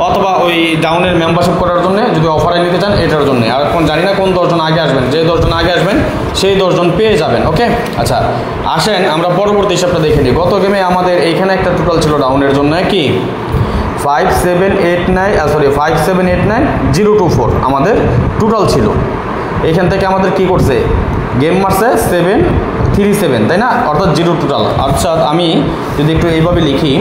অথবা ওই ডাউনের মেম্বারশিপ করার জন্য যদি অফারে নিতে চান এটার জন্য। আর এখন জানি না কোন 10 জন আগে আসবেন, যে 10 জন আগে আসবেন সেই 10 জন পেয়ে যাবেন। ওকে আচ্ছা আসেন আমরা পরবর্তী হিসাবটা দেখে নিই। গত গেমে আমাদের এইখানে একটা টোটাল ছিল ডাউনের জন্য কি 5789 আমাদের টোটাল ছিল। এখান থেকে আমাদের কি করছে, গেম মারছে 737, তাই না, অর্থাৎ 0 টোটাল। আচ্ছা আমি যদি একটু এইভাবে লিখি,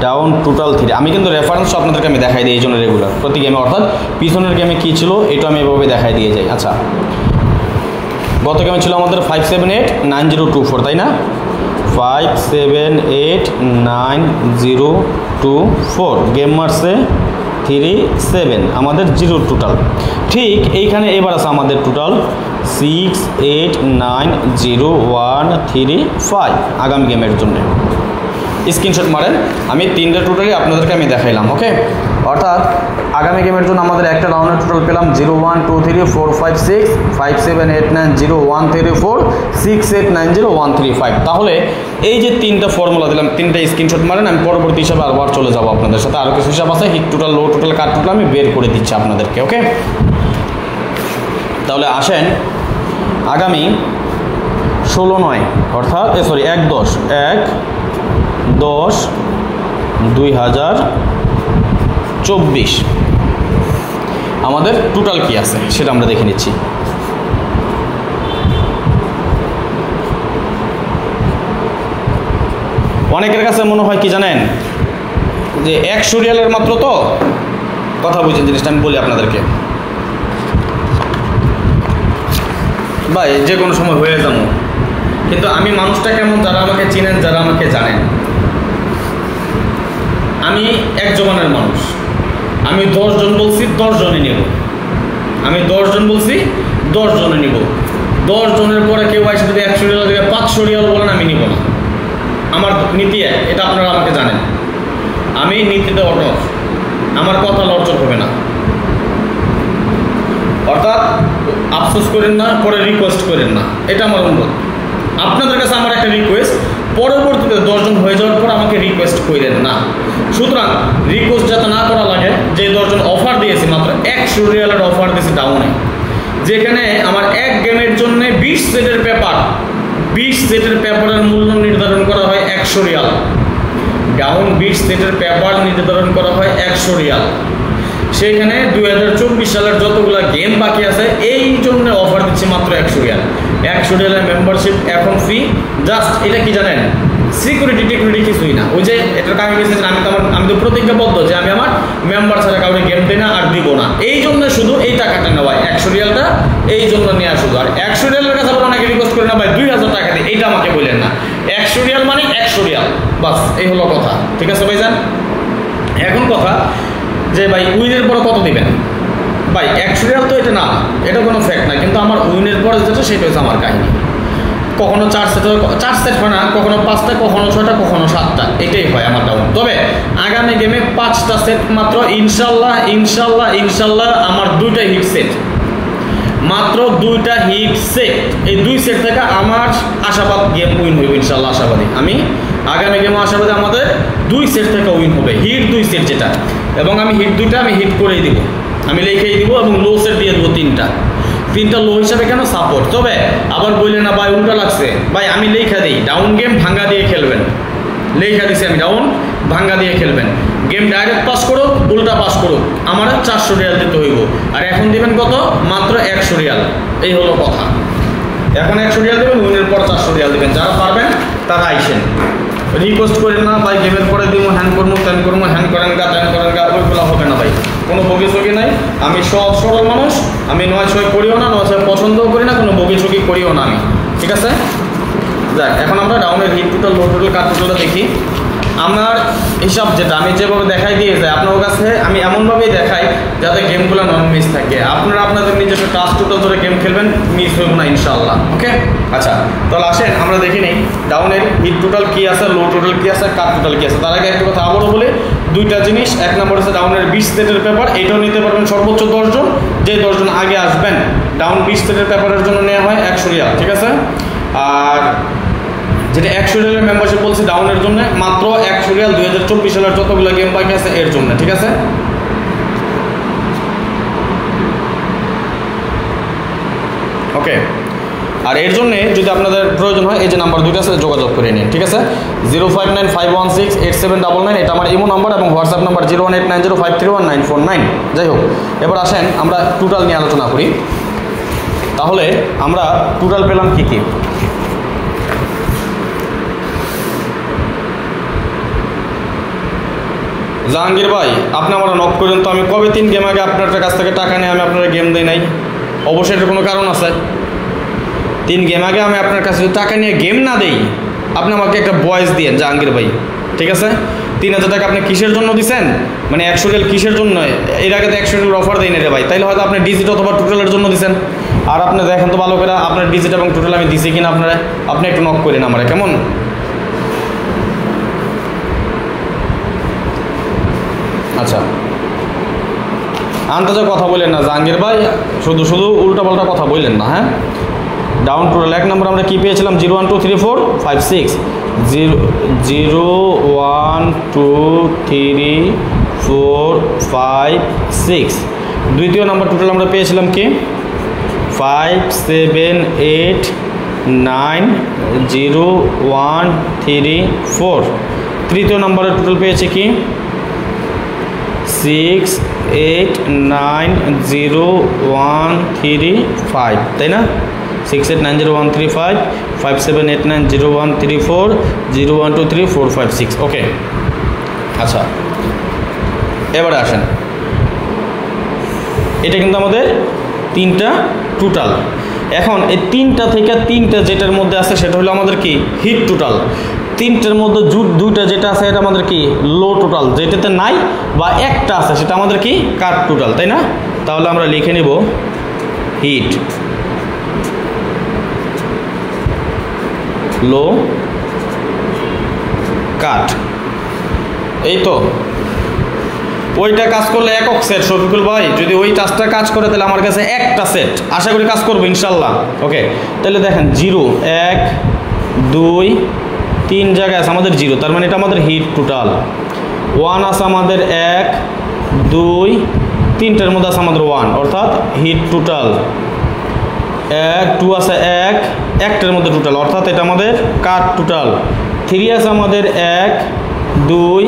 ডাউন টোটাল 3। আমি কিন্তু রেফারেন্স আপনাদেরকে আমি দেখাই দিই এই জন্য রেগুলার প্রতি গেমে, অর্থাৎ পিছনের গেমে কী ছিল এটা আমি এভাবে দেখাই দিয়ে যাই। আচ্ছা গত গেমে ছিল আমাদের 578924, তাই না, 578924 গেম মারছে 37, আমাদের 0 টোটাল। ঠিক এইখানে এবার আছে আমাদের টোটাল 689013 আগামী গেমের জন্য। স্ক্রিনশট মারেন, আমি 3টা টোটালি আপনাদেরকে আমি দেখাইলাম। ওকে, অর্থাৎ আগামী গেমের জন্য আমাদের একটা রাউন্ডের টোটাল পেলাম 0123456 57890134 689013 তাহলে এই যে 3টা ফর্মুলা দিলাম, 3টা স্ক্রিনশট মারেন, আমি পরবর্তী হিসাবে আবার চলে যাবো আপনাদের সাথে। আরও কিছু হিসাব আছে, হিট টোটাল, লো টোটাল, কাট টোটাল আমি বের করে দিচ্ছি আপনাদেরকে। ওকে, তাহলে আসেন আগামী 16/9 অর্থাৎ 1-10-2024 আমাদের টোটাল কি আছে সেটা আমরা দেখে নিচ্ছি। অনেকের কাছে মনে হয় কি জানেন, যে 100 রিয়ালের মাত্র, তো কথা বুঝছেন জিনিসটা, আমি বলি আপনাদেরকে ভাই যে কোনো সময় হয়ে যাবো, কিন্তু আমি মানুষটা কেমন, যারা আমাকে চিনেন, যারা আমাকে জানেন, আমি এক জবানের মানুষ। আমি 10 জন বলছি 10 জনে নেব, আমি 10 জন বলছি 10 জনে নিব। 10 জনের পরে কেউ এসে যদি 100 রিয়াল থেকে 500 রিয়াল বলেন, আমি নিব না। আমার নীতি এক, এটা আপনারা আমাকে জানেন, আমি নীতিতে অটল, আমার কথা লড়চড় হবে না। অর্থাৎ আফসোস করেন না, পরে রিকোয়েস্ট করেন না, এটা আমার অনুরোধ আপনাদের কাছে। আমার একটা রিকোয়েস্ট, পরবর্তীতে 10 জন হয়ে যাওয়ার পর আমাকে রিকোয়েস্ট করেন না। সুতরাং রিকোয়েস্ট যাতে না করা লাগে, যে 10 জন অফার দিয়েছি, মাত্র 100 রিয়ালের অফার দিয়েছি ডাউনে, যেখানে আমার এক গেমের জন্য 20 সেটের পেপার, 20 সেটের পেপারের মূল্য নির্ধারণ করা হয় 100 রিয়াল। ডাউন 20 সেটের পেপার নির্ধারণ করা হয় 100 রিয়াল। সেখানে 2024 সালের যতগুলো গেম বাকি আছে এই জন্য অফার দিচ্ছি মাত্র 100 রিয়াল। 100 রিয়ালের মেম্বারশিপ এখন ফ্রি। জাস্ট এটা কি জানেন, সিকিউরিটি টিকিউরিটি কিছুই না। ওই যে এটার কারণ কি, আমি তো প্রতিজ্ঞাবদ্ধ যে আমি আমার মেম্বার ছাড়া কাউকে গেম দিই না আর দিব না। এই জন্য শুধু এই টাকাটা নেওয়া, 100 রিয়ালটা এই জন্য নেওয়া শুধু। আর 100 রিয়ালের কাছে আবার অনেকে রিকোয়েস্ট করে না ভাই 2000 টাকা দিই, এইটা আমাকে বললেন না। 100 রিয়াল মানে 100 রিয়াল, বাস এই হলো কথা। ঠিক আছে ভাইজান, এখন কথা যে ভাই উইনের পরে কত দিবেন, ভাই 100 রিয়াল তো এটা না, এটা কোনো ফ্যাক্ট না, কিন্তু আমার উইনের পরে যেটা সেটা হচ্ছে আমার কাহিনী। কখনো 4 সেট হয় না, কখনো 5টা, কখনো 6টা, কখনো 7টা, এটাই হয় আমার ডাউন। তবে আগামী গেমে 5টা সেট মাত্র, ইনশাল্লাহ ইনশাল্লাহ ইনশাল্লাহ আমার 2টা হিট সেট, মাত্র 2টা হিট সেট। এই 2 সেট থেকে আমার আশাবাদ গেম উইন হইব ইনশাল্লাহ, আশাবাদী আমি। আগামী গেমে আশাবাদী আমাদের 2 সেট থেকে উইন হবে, হিট 2 সেট যেটা, এবং আমি হিট 2টা আমি হিট করেই দিব, আমি লিখেই দিব, এবং লো সেট দিয়ে দেবো 3টা লো হিসাবে। কেন সাপোর্ট, তবে আবার বললেন না ভাই উল্টা লাগছে, ভাই আমি লেখা দিই ডাউন গেম ভাঙ্গা দিয়ে খেলবেন, লেখা দিছি আমি ডাউন ভাঙ্গা দিয়ে খেলবেন। গেম ডাইরেক্ট পাস করুক, উল্টা পাস করুক, আমার 400 রিয়াল দিতে হইব। আর এখন দিবেন কত, মাত্র 100 রিয়াল, এই হলো কথা। এখন 100 রিয়াল দেবেন, উইনের পর 400 রিয়াল দেবেন। যারা পারবেন তারা আইসেন, রিকোয়েস্ট করেন না ভাই গেমের পরে দিব, হ্যান করবো ত্যান করবো, হ্যান করেন গা ত্যান করেন গা, ওইগুলো হবে না ভাই, কোনো বগিচগি নাই। আমি সহজ সরল মানুষ, আমি 9-6 করিও না, 9-6 পছন্দও করি না, কোনো বগিচগি করিও না আমি। ঠিক আছে, যাক এখন আমরা ডাউনের হিট টোটাল, লো টোটাল, কাট টোটালটা দেখি। আমার হিসাব যেটা আমি যেভাবে দেখাই দিয়ে যাই আপনার কাছে, আমি এমনভাবেই দেখাই যাতে গেমগুলো নন মিস থাকে। আপনারা আপনাদের নিজস্ব টাস্ক টোটাল ধরে গেম খেলবেন, মিস হইব না ইনশাআল্লাহ। ওকে, আচ্ছা তাহলে আসেন আমরা দেখি নিই ডাউনের হিট টোটাল কী আছে, লো টোটাল কী আছে, কাট টোটাল কী আছে। তার আগে একটা কথা আবারও বলে, 2টা জিনিস। 1 নম্বর হচ্ছে ডাউনের 20 সেটের পেপার, এটাও নিতে পারবেন সর্বোচ্চ 10 জন। যে 10 জন আগে আসবেন, ডাউন 20 সেটের পেপারের জন্য নেওয়া হয় 100 রিয়াল। ঠিক আছে, আর যেটা 100 রিয়ালের মেম্বারশিপ বলছি ডাউনের জন্য, মাত্র 100 রিয়াল 2024 সালের যতগুলো গেম বাকি আছে এর জন্য। ঠিক আছে, ওকে আর এর জন্য যদি আপনাদের প্রয়োজন হয় এই যে নাম্বার দুইটা আছে যোগাযোগ করে নিন, ঠিক আছে। 0595168799 এটা আমার ইমো নাম্বার এবং হোয়াটসঅ্যাপ নাম্বার 01890531949। যাই হোক, এবার আসেন আমরা টোটাল নিয়ে আলোচনা করি। তাহলে আমরা টোটাল পেলাম কি কি। জাহাঙ্গীর ভাই আপনি আমার নক করেন তো, আমি কবে 3 গেম আগে আপনার কাছ থেকে টাকা নিয়ে আমি আপনার গেম দিই নাই? অবশ্যই এটার কোনো কারণ আছে। 3 গেম আগে আমি আপনার কাছে টাকা নিয়ে গেম না দেই, আপনি আমাকে একটা ভয়েস দিয়েন জাহাঙ্গীর ভাই, ঠিক আছে। 3000 টাকা আপনি কিসের জন্য দিচ্ছেন, মানে 100 রিয়াল কিসের জন্য? এর আগে তো 100 রিয়াল অফার দেয় না রে ভাই, তাইলে হয়তো আপনি ডিজিট অথবা টোটালের জন্য দিচ্ছেন। আর আপনি দেখেন তো ভালো করে আপনার ডিজিট এবং টোটাল আমি দিছি কিনা আপনারা, আপনি একটু নক করেন আমার, কেমন? আচ্ছা, আন্দাজে কথা বললেন না জাহাঙ্গীর ভাই, শুধু শুধু উল্টাপাল্টা কথা বললেন না, হ্যাঁ। ডাউন টোটাল 1 নম্বর আমরা কি পেয়েছিলাম? 0 1 2 3 4 5 6 0 1 2 3 4 5 6। দ্বিতীয় নম্বর টোটাল আমরা পেয়েছিলাম কি? 5 7 8 9 0 1 3 4। তৃতীয় নম্বরের টোটাল পেয়েছি কি? 6 8 9 0 1 3 5, তাই না? 6 8 9 0 1 3 5 5 7 8 9 0 1 3 4 0 1 2 3 4 5 6। ওকে, আচ্ছা এবারে আসেন, এটা কিন্তু আমাদের 3টা টোটাল। এখন এই 3টা থেকে 3টা যেটার মধ্যে আছে সেটা হলো আমাদের কি? Hit total. 3টার মধ্যে 2টা যেটা আছে এটা আমাদের কি? লো টোটাল। যেটাতে নাই বা একটা আছে সেটা আমাদের কি? কাট টোটাল, তাই না? তাহলে আমরা লিখে নেব হিট, লো, কাট। এই তো ওইটা কাজ করলে একক সেট শফিকুল ভাই, যদি ওই টাচটা কাজ করে তাহলে আমার কাছে একটা সেট, আশা করি কাজ করবো ইনশাল্লাহ। ওকে, তাহলে দেখেন 0 1 2 3 জায়গায় আছে আমাদের 0, তার মানে এটা আমাদের হিট টোটাল। 1 আছে আমাদের 1 2 3টার মধ্যে আছে আমাদের 1, অর্থাৎ হিট টোটাল। 1 2 আছে 1 একটার মধ্যে টোটাল, অর্থাৎ এটা আমাদের কাট টোটাল। 3 আছে আমাদের 1 2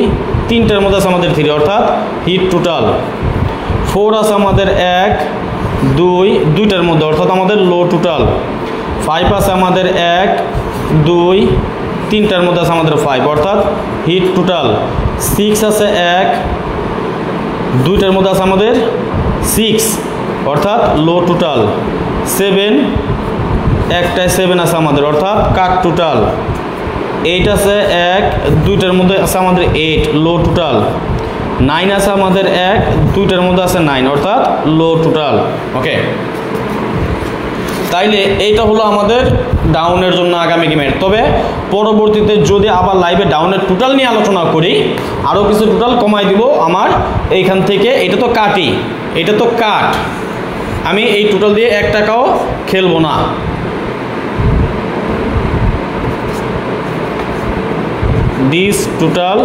3টার মধ্যে আছে আমাদের 3, অর্থাৎ হিট টোটাল। 4 আছে আমাদের 1 2 2টার মধ্যে, অর্থাৎ আমাদের লো টোটাল। 5 আছে আমাদের 1 2 3টার মধ্যে আছে আমাদের 5, অর্থাৎ হিট টোটাল। 6 আছে 1 2টার মধ্যে আছে আমাদের 6, অর্থাৎ লো টোটাল। 7 একটায় 7 আছে আমাদের, অর্থাৎ কাট টোটাল। 8 আছে 1 2টার মধ্যে আছে আমাদের 8, লো টোটাল। 9 আছে আমাদের 1 2টার মধ্যে আছে 9, অর্থাৎ লো টোটাল। ওকে, তাইলে এইটা হলো আমাদের ডাউনের জন্য আগামী গেমের। তবে পরবর্তীতে যদি আবার লাইভে ডাউনের টোটাল নিয়ে আলোচনা করি, আরও কিছু টোটাল কমাই দিব আমার এইখান থেকে। এটা তো কাটই, এটা তো কাট, আমি এই টোটাল দিয়ে 1 টাকাও খেলবো না। This total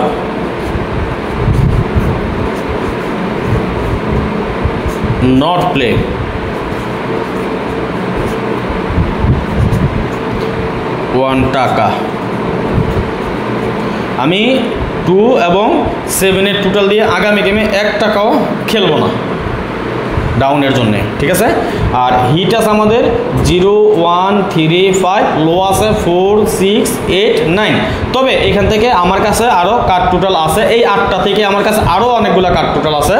not play. 1 টাকা। আমি 2 এবং 7-এর টোটাল দিয়ে আগামী গেমে 1 টাকাও খেলবো না ডাউনের জন্যে, ঠিক আছে। আর হিট আছে আমাদের 0 1 3 5, লো আছে 4 6 8 9। তবে এখান থেকে আমার কাছে আরও কাট টোটাল আছে, এই 8টা থেকে আমার কাছে আরও অনেকগুলো কাট টোটাল আছে।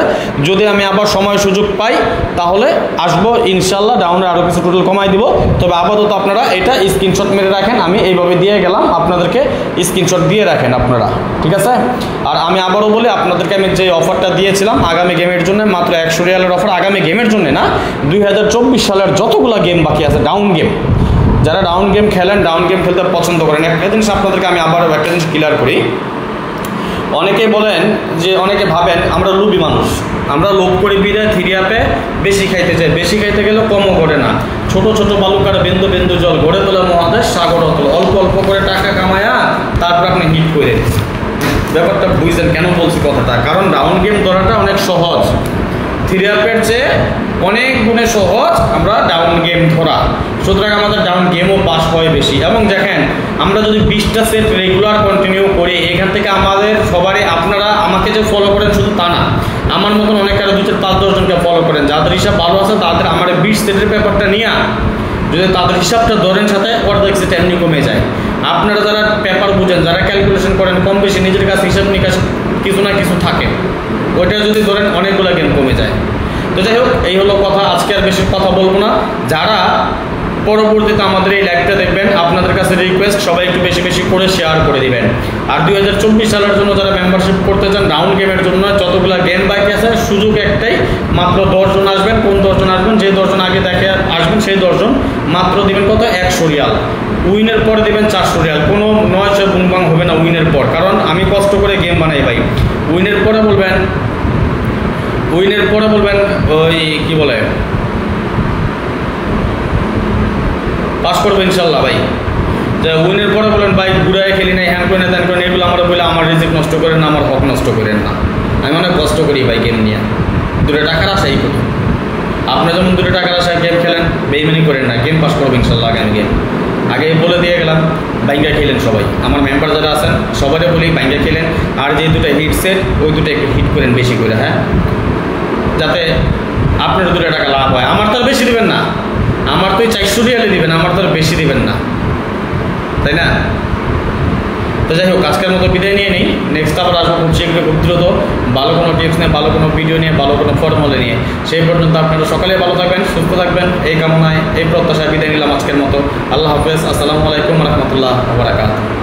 যদি আমি আবার সময় সুযোগ পাই তাহলে আসবো ইনশাল্লাহ, ডাউনের আরও কিছু টোটাল কমাই দিব। তবে আপাতত আপনারা এটা স্ক্রিনশট মেরে রাখেন, আমি এইভাবে দিয়ে গেলাম, আপনাদেরকে স্ক্রিনশট দিয়ে রাখেন আপনারা, ঠিক আছে। আর আমি আবারও বলি, আপনাদেরকে আমি যে অফারটা দিয়েছিলাম আগামী গেমের জন্য, মাত্র 100 রিয়ালের অফার, আগামী গেমের জন্য না, 2024 সালের যতগুলো গেম বাকি আছে ডাউন গেম, যারা ডাউন গেম খেলেন, ডাউন গেম খেলতে পছন্দ করেন, একটা জিনিস আপনাদেরকে আমি আবারও একটা জিনিস ক্লিয়ার করি। অনেকেই বলেন যে, অনেকে ভাবেন আমরা লোভী মানুষ, আমরা লোভ করি বিদায় থ্রি আপে বেশি খাইতে চাই, বেশি খাইতে গেলে কমও করে না। ছোট ছোট বালুকার বিন্দু বিন্দু জল গড়ে তোলা মহাদেশ সাগর অতল, অল্প অল্প করে টাকা কামায়া তারপর আপনি হিট করে ব্যাপারটা বুঝছেন কেন বলছি কথাটা? কারণ ডাউন গেম ধরাটা অনেক সহজ, থ্রি আপের চেয়ে অনেক গুণে সহজ আমরা ডাউন গেম ধরা। ধরা, সুতরাং আমাদের ডাউন গেমও পাস হয় বেশি। এবং দেখেন আমরা যদি 20টা সেট রেগুলার কন্টিনিউ করি, এখান থেকে আমাদের সবারই, আপনারা আমাকে যে ফলো করেন শুধু তা না, আমার মতন অনেক আরও 2-4-5-10 জনকে ফলো করেন, যাদের হিসাব ভালো আছে তাদের আমার 20 সেটের পেপারটা নিয়ে যদি তাদের হিসাবটা ধরেন সাথে অর্ধেক সেট এমনি কমে যায়। আপনারা যারা পেপার বুঝেন, যারা ক্যালকুলেশন করেন, কম বেশি নিজের কাছে হিসাব নিকাশ কিছু না কিছু থাকে, ওইটা যদি ধরেন অনেকগুলো গেম কমে যায়। তো যাই হোক, এই হলো কথা, আজকে আর বেশি কথা বলবো না। যারা পরবর্তীতে আমাদের এই লাইভটা দেখবেন, আপনাদের কাছে রিকোয়েস্ট সবাই একটু বেশি বেশি করে শেয়ার করে দিবেন। আর 2024 সালের জন্য যারা মেম্বারশিপ করতে চান ডাউন গেমের জন্য, যতগুলো গেম বাকি আছে, সুযোগ একটাই, মাত্র 10 জন আসবেন। কোন 10 জন আসবেন? যে 10 জন আগে দেখে আসবেন সেই 10 জন মাত্র দিবেন কত? 100 রিয়াল। উইনের পরে দিবেন 400 রিয়াল। কোনো 900 বুংবাং হবে না উইনের পর, কারণ আমি কষ্ট করে গেম বানাই ভাই। উইনের পরে বলবেন ওই কি বলে পাস করবো ইনশাল্লাহ ভাই। যে উইনের পরে বলেন ভাই ঘুরায় খেলি না, হ্যান করে না, ত্যান করেন, এগুলো আমরা বলে আমার রিজিক নষ্ট করেন না, আমার হক নষ্ট করেন না। আমি অনেক কষ্ট করি ভাই গেম নিয়ে, 2 টাকার আশাই করি। আপনি যেমন 2 টাকার আশায় গেম খেলেন, বেইমানি করেন না, গেম পাস করবো ইনশাল্লাহ। আগামী গেম আগেই বলে দিয়ে গেলাম, বাইঙ্গা খেলেন সবাই, আমার মেম্বার যারা আছেন সবারই বলি বাইঙ্গা খেলেন। আর যে 2টা হিট সেট, ওই 2টা একটু হিট করেন বেশি করে, হ্যাঁ, যাতে আপনার 2 টাকা লাভ হয়। আমার তো আর বেশি দেবেন না, আমার তো 400 রিয়ালে দিবেন, আমার তো আর বেশি দিবেন না, তাই না? তো যাই হোক, আজকের মতো বিদায় নিয়ে নিই। নেক্সট আবার আসবো খুব শীঘ্রই, খুব দ্রুত, ভালো কোনো টিপস নিয়ে, ভালো কোনো ভিডিও নিয়ে, ভালো কোনো ফর্মুলা নিয়ে। সেই পর্যন্ত আপনারা সকালে ভালো থাকবেন, সুস্থ থাকবেন, এই কামনায়, এই প্রত্যাশায় বিদায় নিলাম আজকের মতো। আল্লাহ হাফেজ। আসসালামু আলাইকুম রহমতুল্লাহ ওয়া বারাকাতুহু।